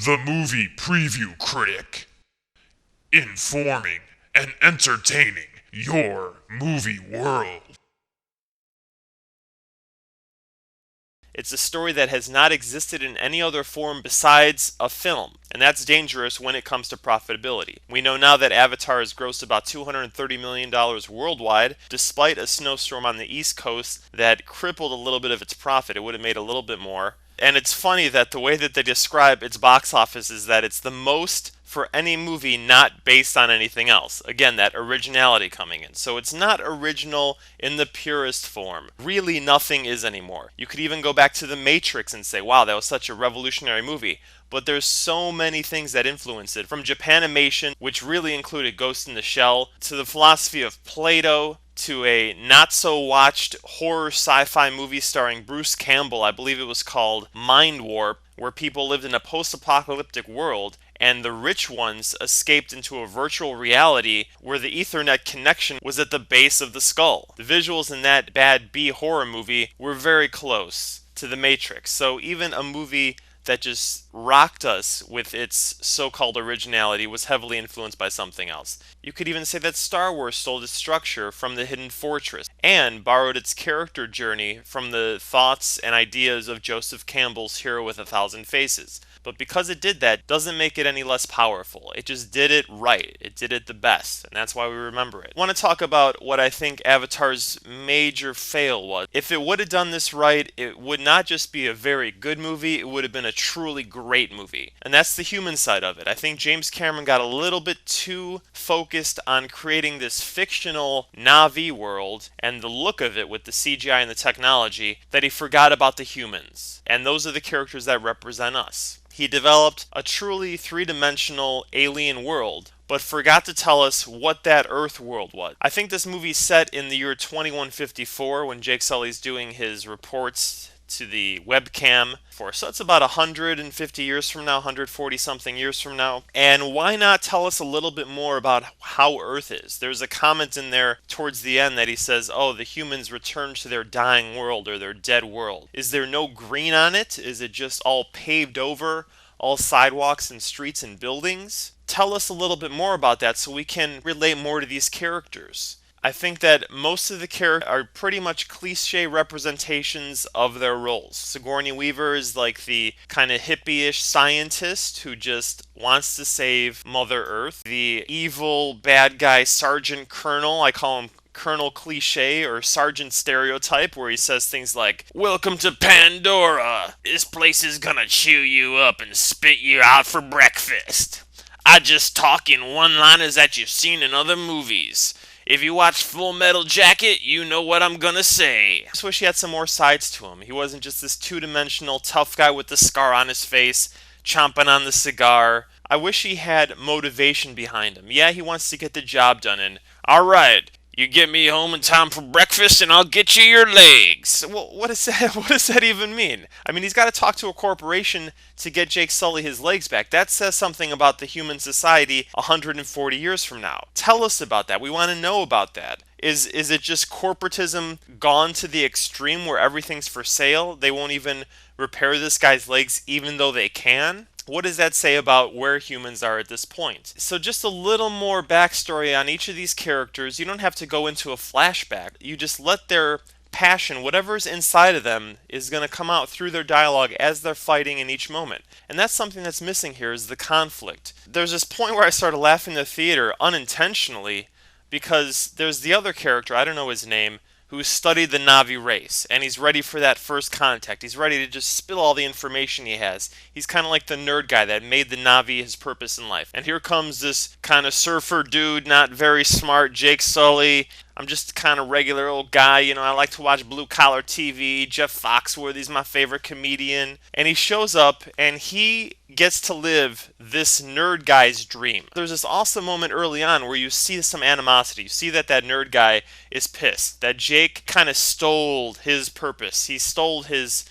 The Movie Preview Critic. Informing and entertaining your movie world. It's a story that has not existed in any other form besides a film, and that's dangerous when it comes to profitability. We know now that Avatar has grossed about $230 million worldwide, despite a snowstorm on the East Coast that crippled a little bit of its profit. It would have made a little bit more. And it's funny that the way that they describe its box office is that it's the most for any movie not based on anything else. Again, that originality coming in. So it's not original in the purest form. Really, nothing is anymore. You could even go back to The Matrix and say, wow, that was such a revolutionary movie. But there's so many things that influence it, from Japanimation, which really included Ghost in the Shell, to the philosophy of Plato, to a not-so-watched horror sci-fi movie starring Bruce Campbell. I believe it was called Mind Warp, where people lived in a post-apocalyptic world and the rich ones escaped into a virtual reality where the Ethernet connection was at the base of the skull. The visuals in that bad B horror movie were very close to The Matrix. So even a movie that just rocked us with its so-called originality was heavily influenced by something else. You could even say that Star Wars stole its structure from The Hidden Fortress and borrowed its character journey from the thoughts and ideas of Joseph Campbell's Hero with a Thousand Faces. But because it did that doesn't make it any less powerful. It just did it right. It did it the best, and that's why we remember it. I want to talk about what I think Avatar's major fail was. If it would have done this right, it would not just be a very good movie, it would have been a truly great movie. And that's the human side of it. I think James Cameron got a little bit too focused on creating this fictional Na'vi world and the look of it with the CGI and the technology that he forgot about the humans. And those are the characters that represent us. He developed a truly three-dimensional alien world, but forgot to tell us what that Earth world was. I think this movie's set in the year 2154 when Jake Sully's doing his reports to the webcam so it's about 150 years from now, 140 something years from now. And why not tell us a little bit more about how Earth is? There's a comment in there towards the end that he says, oh, the humans returned to their dying world or their dead world. Is there no green on it? Is it just all paved over? All sidewalks and streets and buildings? Tell us a little bit more about that so we can relate more to these characters. I think that most of the characters are pretty much cliche representations of their roles. Sigourney Weaver is like the kind of hippie-ish scientist who just wants to save Mother Earth. The evil bad guy Sergeant Colonel, I call him Colonel Cliche or Sergeant Stereotype, where he says things like, "Welcome to Pandora. This place is gonna chew you up and spit you out for breakfast. I just talk in one-liners that you've seen in other movies. If you watch Full Metal Jacket, you know what I'm gonna say." I just wish he had some more sides to him. He wasn't just this two-dimensional tough guy with the scar on his face, chomping on the cigar. I wish he had motivation behind him. Yeah, he wants to get the job done, and alright, you get me home in time for breakfast and I'll get you your legs. Well, what does that even mean? I mean, he's got to talk to a corporation to get Jake Sully his legs back. That says something about the human society 140 years from now. Tell us about that. We want to know about that. Is it just corporatism gone to the extreme where everything's for sale? They won't even repair this guy's legs even though they can? What does that say about where humans are at this point? So just a little more backstory on each of these characters. You don't have to go into a flashback. You just let their passion, whatever's inside of them, is going to come out through their dialogue as they're fighting in each moment. And that's something that's missing here, is the conflict. There's this point where I started laughing in the theater unintentionally because there's the other character, I don't know his name, who studied the Na'vi race, and he's ready for that first contact. He's ready to just spill all the information he has. He's kind of like the nerd guy that made the Na'vi his purpose in life. And here comes this kind of surfer dude, not very smart, Jake Sully. I'm just kind of regular old guy, you know, I like to watch blue collar TV. Jeff Foxworthy's my favorite comedian. And he shows up and he gets to live this nerd guy's dream. There's this awesome moment early on where you see some animosity. You see that nerd guy is pissed, that Jake kind of stole his purpose. He stole his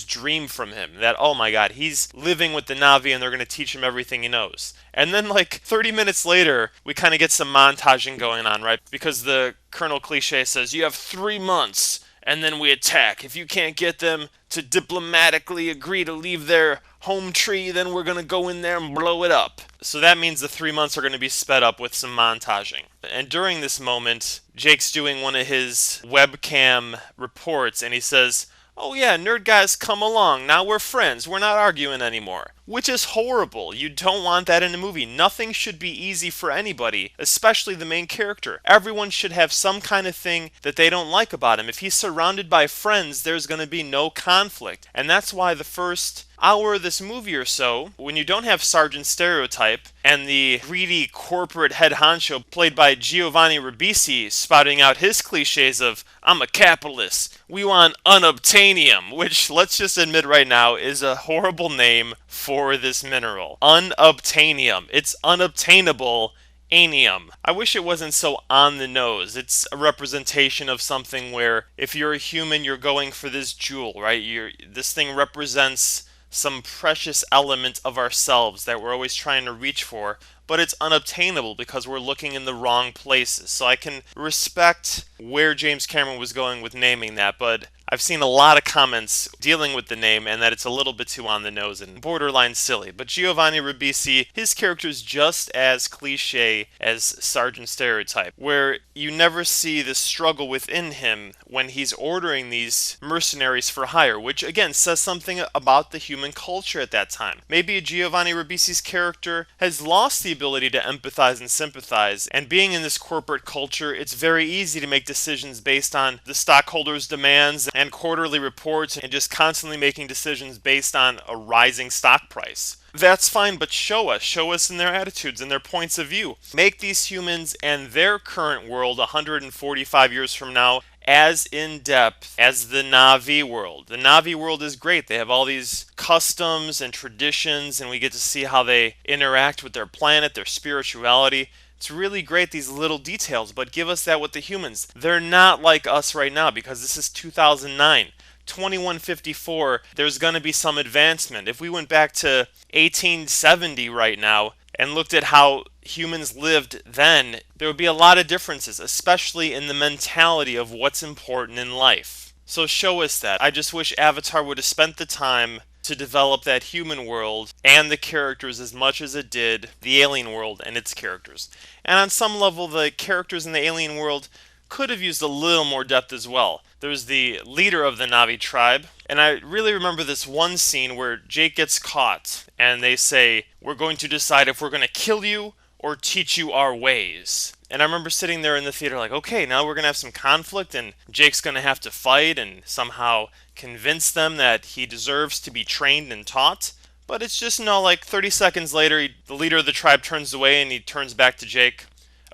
dream from him, that, oh my god, he's living with the Na'vi and they're going to teach him everything he knows. And then like 30 minutes later, we kind of get some montaging going on, right? Because the Colonel Cliche says, you have 3 months and then we attack. If you can't get them to diplomatically agree to leave their home tree, then we're going to go in there and blow it up. So that means the 3 months are going to be sped up with some montaging. And during this moment, Jake's doing one of his webcam reports, and he says, "Oh yeah, nerd guys, come along. Now we're friends. We're not arguing anymore." Which is horrible. You don't want that in a movie. Nothing should be easy for anybody, especially the main character. Everyone should have some kind of thing that they don't like about him. If he's surrounded by friends, there's going to be no conflict. And that's why the first hour of this movie or so, when you don't have Sergeant Stereotype and the greedy corporate head honcho played by Giovanni Ribisi spouting out his cliches of, "I'm a capitalist, we want unobtainium," which, let's just admit right now, is a horrible name for this mineral. Unobtainium. It's unobtainable anium. I wish it wasn't so on the nose. It's a representation of something where if you're a human, you're going for this jewel, right? This thing represents some precious element of ourselves that we're always trying to reach for, but it's unobtainable because we're looking in the wrong places. So I can respect where James Cameron was going with naming that, but I've seen a lot of comments dealing with the name and that it's a little bit too on the nose and borderline silly. But Giovanni Ribisi, his character is just as cliche as Sergeant Stereotype, where you never see the struggle within him when he's ordering these mercenaries for hire, which again says something about the human culture at that time. Maybe Giovanni Ribisi's character has lost the ability to empathize and sympathize, and being in this corporate culture, it's very easy to make decisions based on the stockholders' demands and quarterly reports and just constantly making decisions based on a rising stock price. That's fine, but show us in their attitudes and their points of view. Make these humans and their current world 145 years from now as in-depth as the Na'vi world. The Na'vi world is great. They have all these customs and traditions, and we get to see how they interact with their planet, their spirituality. It's really great, these little details, but give us that with the humans. They're not like us right now because this is 2009. 2154, there's going to be some advancement. If we went back to 1870 right now and looked at how humans lived then, there would be a lot of differences, especially in the mentality of what's important in life. So show us that. I just wish Avatar would have spent the time to develop that human world and the characters as much as it did the alien world and its characters. And on some level, the characters in the alien world could have used a little more depth as well. There's the leader of the Na'vi tribe, and I really remember this one scene where Jake gets caught, and they say, "We're going to decide if we're going to kill you or teach you our ways." And I remember sitting there in the theater like, okay, now we're going to have some conflict, and Jake's going to have to fight and somehow convince them that he deserves to be trained and taught. But it's just, like 30 seconds later, the leader of the tribe turns away and he turns back to Jake.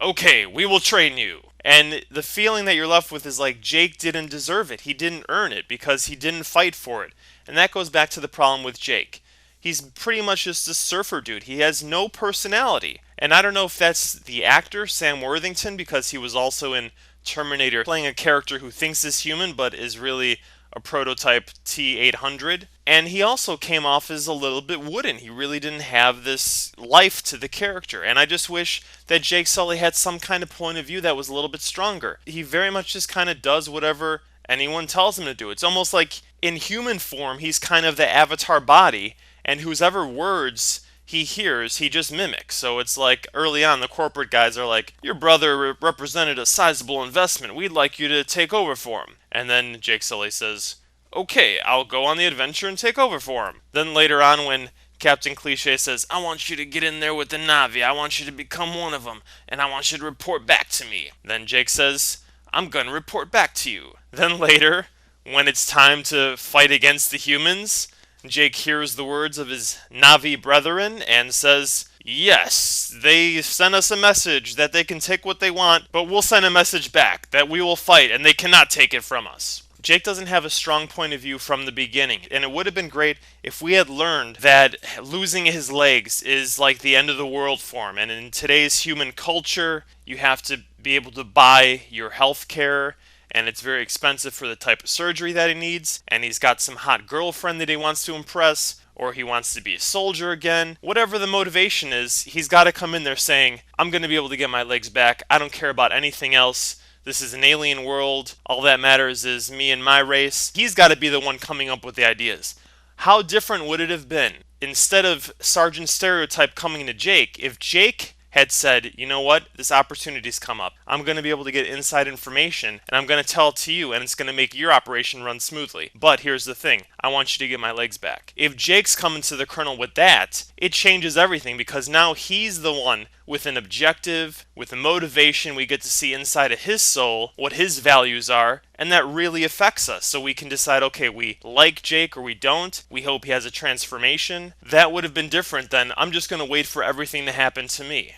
"Okay, we will train you." And the feeling that you're left with is like Jake didn't deserve it. He didn't earn it because he didn't fight for it. And that goes back to the problem with Jake. He's pretty much just a surfer dude. He has no personality. And I don't know if that's the actor, Sam Worthington, because he was also in Terminator, playing a character who thinks is human but is really a prototype T-800. And he also came off as a little bit wooden. He really didn't have this life to the character. And I just wish that Jake Sully had some kind of point of view that was a little bit stronger. He very much just kind of does whatever anyone tells him to do. It's almost like in human form, he's kind of the avatar body, and whosever words he hears, he just mimics. So it's like early on, the corporate guys are like, "Your brother represented a sizable investment. We'd like you to take over for him." And then Jake Sully says, "Okay, I'll go on the adventure and take over for him." Then later on, when Captain Cliche says, "I want you to get in there with the Na'vi. I want you to become one of them, and I want you to report back to me." Then Jake says, "I'm going to report back to you." Then later, when it's time to fight against the humans, Jake hears the words of his Na'vi brethren and says, "Yes, they sent us a message that they can take what they want, but we'll send a message back that we will fight and they cannot take it from us." Jake doesn't have a strong point of view from the beginning, and it would have been great if we had learned that losing his legs is like the end of the world for him. And in today's human culture, you have to be able to buy your health care, and it's very expensive for the type of surgery that he needs, and he's got some hot girlfriend that he wants to impress, or he wants to be a soldier again. Whatever the motivation is, he's got to come in there saying, "I'm going to be able to get my legs back. I don't care about anything else. This is an alien world. All that matters is me and my race." He's got to be the one coming up with the ideas. How different would it have been instead of Sergeant Stereotype coming to Jake, if Jake had said, you know what, this opportunity's come up. I'm going to be able to get inside information and I'm going to tell it to you and it's going to make your operation run smoothly. But here's the thing, I want you to get my legs back. If Jake's coming to the colonel with that, it changes everything because now he's the one with an objective, with a motivation. We get to see inside of his soul what his values are, and that really affects us. So we can decide, okay, we like Jake or we don't. We hope he has a transformation. That would have been different than I'm just going to wait for everything to happen to me.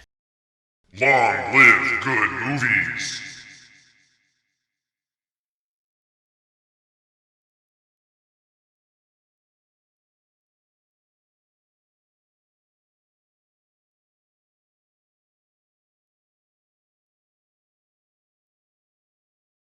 Long live good movies!